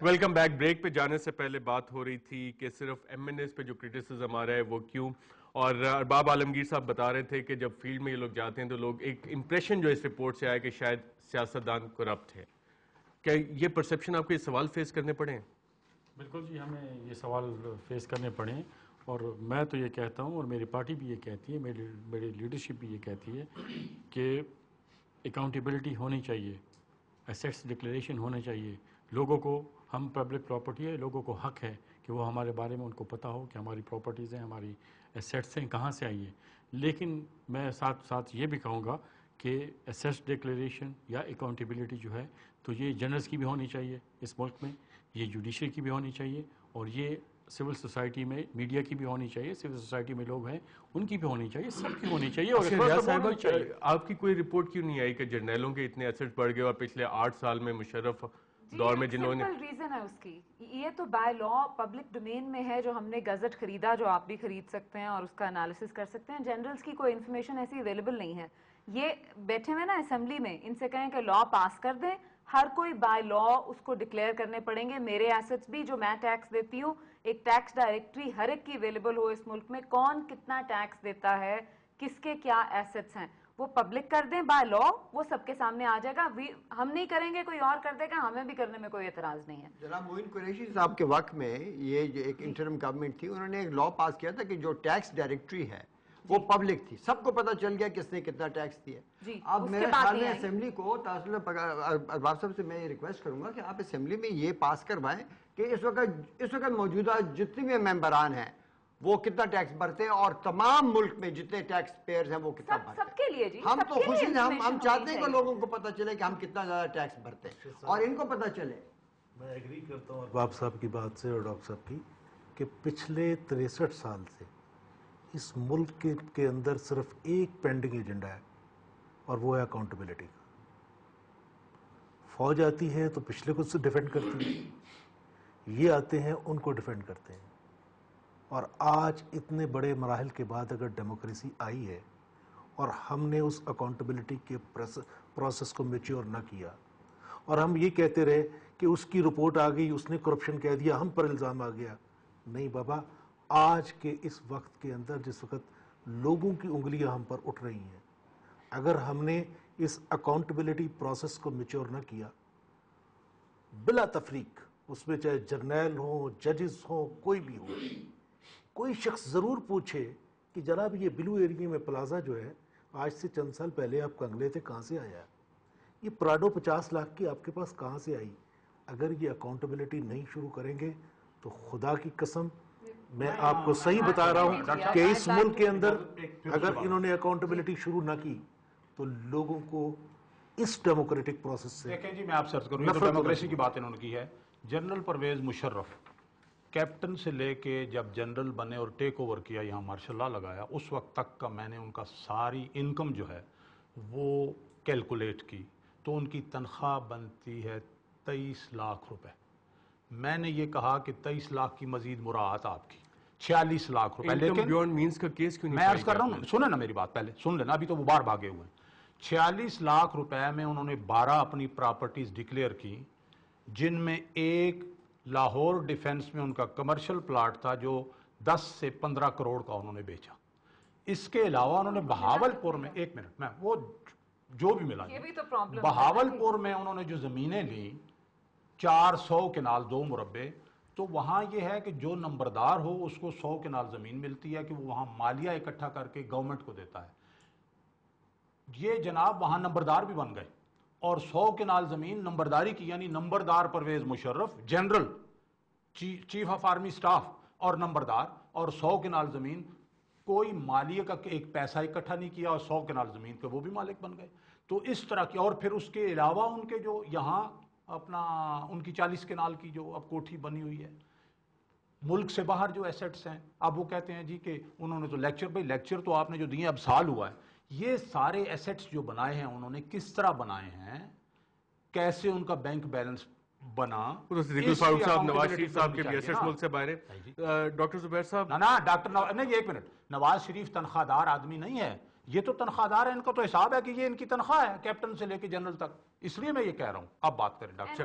Welcome back. Break پہ جانے سے پہلے بات ہو رہی تھی کہ صرف ایم این ایز پہ جو کرٹیسزم آ رہا ہے وہ کیوں, اور ارباب عالمگیر صاحب بتا رہے تھے کہ جب فیلڈ میں یہ لوگ جاتے ہیں تو لوگ ایک امپریشن جو اس رپورٹ سے آیا کہ شاید سیاستدان کرپٹ ہے. کیا یہ پرسپشن آپ کو یہ سوال فیس کرنے پڑے ہیں؟ بالکل جی, ہمیں یہ سوال فیس کرنے پڑے ہیں, اور میں تو یہ کہتا ہوں اور میری پارٹی بھی یہ کہتی ہے, میری لیڈرشپ بھی یہ کہتی ہے کہ اکاؤنٹیبلٹی ہونی چاہیے, ایسیٹس ڈکلیریشن ہونے چاہیے. لوگوں کو, ہم پبلک پراپرٹی ہے, لوگوں کو حق ہے کہ وہ ہمارے بارے میں ان کو پتہ ہو کہ ہماری پراپرٹیز ہیں, ہماری ایسیٹس ہیں, کہاں سے آئی ہیں. لیکن میں ساتھ ساتھ یہ بھی کہوں گا کہ ایسیٹس ڈکلیریشن یا اکاؤنٹیبلٹی جو ہے تو یہ جنرلز کی بھی ہونی چاہیے اس ملک میں, یہ جوڈیشری کی بھی ہونی چاہیے, اور یہ سول سوسائٹی میں میڈیا کی بھی ہونی چاہیے, سول سوسائٹی میں لوگ ہیں ان کی بھی ہونی چاہیے, سب کی ہونی چاہیے. اور آپ کی کوئی رپورٹ کیوں نہیں آئی کہ جرنیلوں کے اتنے ایسٹ بڑھ گئے اور پچھلے 8 سال میں مشرف دور میں جنہوں نے, سمپل ریزن ہے اس کی, یہ تو بائی لا پبلک ڈومین میں ہے, جو ہم نے گزٹ خریدا, جو آپ بھی خرید سکتے ہیں اور اس کا انالیسس کر سکتے ہیں. جنرلز کی کوئی انفارمیشن ایسی اویلیبل نہیں ہے. یہ بیٹھے ہوئے نا اسمبلی میں, ان سے کہیں کہ لا پاس کر دیں, ہر کوئی بائی لا اس کو ڈکلیئر کرنے پڑیں گے. میرے ایسٹس بھی جو میں ٹیکس دیتی ہوں, ایک ٹیکس ڈائریکٹری ہر ایک کی اویلیبل ہو اس ملک میں, کون کتنا ٹیکس دیتا ہے, کس کے کیا ایسٹس ہیں, وہ پبلک کر دیں بائی لا, وہ سب کے سامنے آ جائے گا. ہم نہیں کریں گے, کوئی اور کر دے گا, ہمیں بھی کرنے میں کوئی اعتراض نہیں ہے. جناب معین قریشی صاحب کے وقت میں یہ جو ایک انٹرم گورنمنٹ تھی, انہوں نے ایک لا پاس کیا تھا کہ جو ٹیکس ڈائریکٹری ہے وہ پبلک تھی, سب کو پتہ چل گیا کس نے کتنا ٹیکس دیا. اب میرے خیال میں اسمبلی کو, ارباب صاحب سے میں یہ ریکویسٹ کروں گا کہ آپ اسمبلی میں یہ پاس کروائیں کہ اس وقت موجودہ جتنے بھی ممبران ہیں وہ کتنا ٹیکس بھرتے ہیں, اور تمام ملک میں جتنے ٹیکس پیئرز ہیں وہ کتنا بھرتے ہیں. سب کے لیے جی, ہم تو خوشی سے ہم چاہتے ہیں کہ لوگوں کو پتہ چلے کہ ہم کتنا زیادہ ٹیکس بھرتے ہیں اور ان کو پتہ چلے. میں ایگری کرتا ہوں ارباب صاحب کی بات سے اور ڈاکٹر صاحب کی کہ پچھلے 63 سال سے اس ملک کے اندر صرف ایک پینڈنگ ایجنڈا ہے, اور وہ ہے اکاؤنٹیبلٹی کا. فوج آتی ہے تو پچھلے کو سے ڈیفینڈ کرتی ہے, یہ آتے ہیں ان کو ڈیفینڈ کرتے ہیں. اور آج اتنے بڑے مراحل کے بعد اگر ڈیموکریسی آئی ہے اور ہم نے اس اکاؤنٹیبلٹی کے پروسیس کو میچور نہ کیا, اور ہم یہ کہتے رہے کہ اس کی رپورٹ آ گئی, اس نے کرپشن کہہ دیا, ہم پر الزام آ گیا. نہیں بابا, آج کے اس وقت کے اندر جس وقت لوگوں کی انگلیاں ہم پر اٹھ رہی ہیں, اگر ہم نے اس اکاؤنٹیبلٹی پروسیس کو میچور نہ کیا, بلا تفریق اس میں چاہے جرنیل ہوں, ججز ہوں, کوئی بھی ہو, کوئی شخص ضرور پوچھے کہ جناب یہ بلو ایریا میں پلازا جو ہے آج سے چند سال پہلے آپ کنگلے تھے, کہاں سے آیا؟ یہ پراڈو 50 لاکھ کی آپ کے پاس کہاں سے آئی؟ اگر یہ اکاؤنٹیبلٹی نہیں شروع کریں گے تو خدا کی قسم میں آپ کو صحیح بتا رہا ہوں کہ اس ملک کے اندر اگر انہوں نے اکاؤنٹیبلٹی شروع نہ کی تو لوگوں کو اس ڈیموکریٹک پروسیس سے دیکھیں جی, میں آپ سے عرض کروں, یہ تو ڈیموکریسی کی بات انہوں نے کی ہے. جنرل پرویز مشرف کیپٹن سے لے کے جب جنرل بنے اور ٹیک اوور کیا, یہاں مارشل لا لگایا, اس وقت تک کا میں نے ان کا ساری انکم جو ہے وہ کیلکولیٹ کی, تو ان کی تنخواہ بنتی ہے 23 لاکھ روپے. میں نے یہ کہا کہ 23 لاکھ کی مزید مراعات آپ کی 46 لاکھ روپے. لیکن میں عرض کر رہا ہوں, سنیں نا میری بات, پہلے سن لینا, ابھی تو وہ باہر بھاگے ہوئے ہیں. 46 لاکھ روپے میں انہوں نے 12 اپنی پراپرٹیز ڈکلیئر کی, جن میں ایک لاہور ڈیفنس میں ان کا کمرشل پلاٹ تھا جو 10 سے 15 کروڑ کا انہوں نے بیچا. اس کے علاوہ انہوں نے بہاولپور میں, ایک منٹ, میں وہ جو بھی ملا, بہاولپور میں انہوں نے جو زمینیں لیں 400 کنال 2 مربع, تو وہاں یہ ہے کہ جو نمبردار ہو اس کو 100 کنال زمین ملتی ہے کہ وہ وہاں مالیہ اکٹھا کر کے گورنمنٹ کو دیتا ہے. یہ جناب وہاں نمبردار بھی بن گئے, اور 100 کنال زمین نمبرداری کی, یعنی نمبردار Pervez Musharraf general chief of army staff اور نمبردار, اور 100 کنال زمین, کوئی مالیہ کا ایک پیسہ اکٹھا نہیں کیا, اور 100 کنال زمین کے وہ بھی مالک بن گئے. تو اس طرح کی, اور پھر اس کے علاوہ ان کے جو یہاں اپنا ان کی 40 کنال کی جو اب کوٹھی بنی ہوئی ہے, ملک سے باہر جو ایسٹس ہیں. اب وہ کہتے ہیں جی کہ انہوں نے تو لیکچر تو آپ نے جو دیے اب سال ہوا ہے, یہ سارے ایسٹس جو بنائے ہیں انہوں نے کس طرح بنائے ہیں, کیسے ان کا بینک بیلنس بنا. فاروق صاحب, نواز شریف صاحب کے بھی ایسٹس ملک سے باہر ہیں. ڈاکٹر زبیر صاحب, ڈاکٹر نہیں, ایک منٹ, نواز شریف تنخواہ دار آدمی نہیں ہے, یہ تو تنخواہ دار ہے, ان کا تو حساب ہے کہ یہ ان کی تنخواہ ہے کیپٹن سے لے کے جنرل تک, اس لیے میں یہ کہہ رہا ہوں. اب بات کریں ڈاکٹر.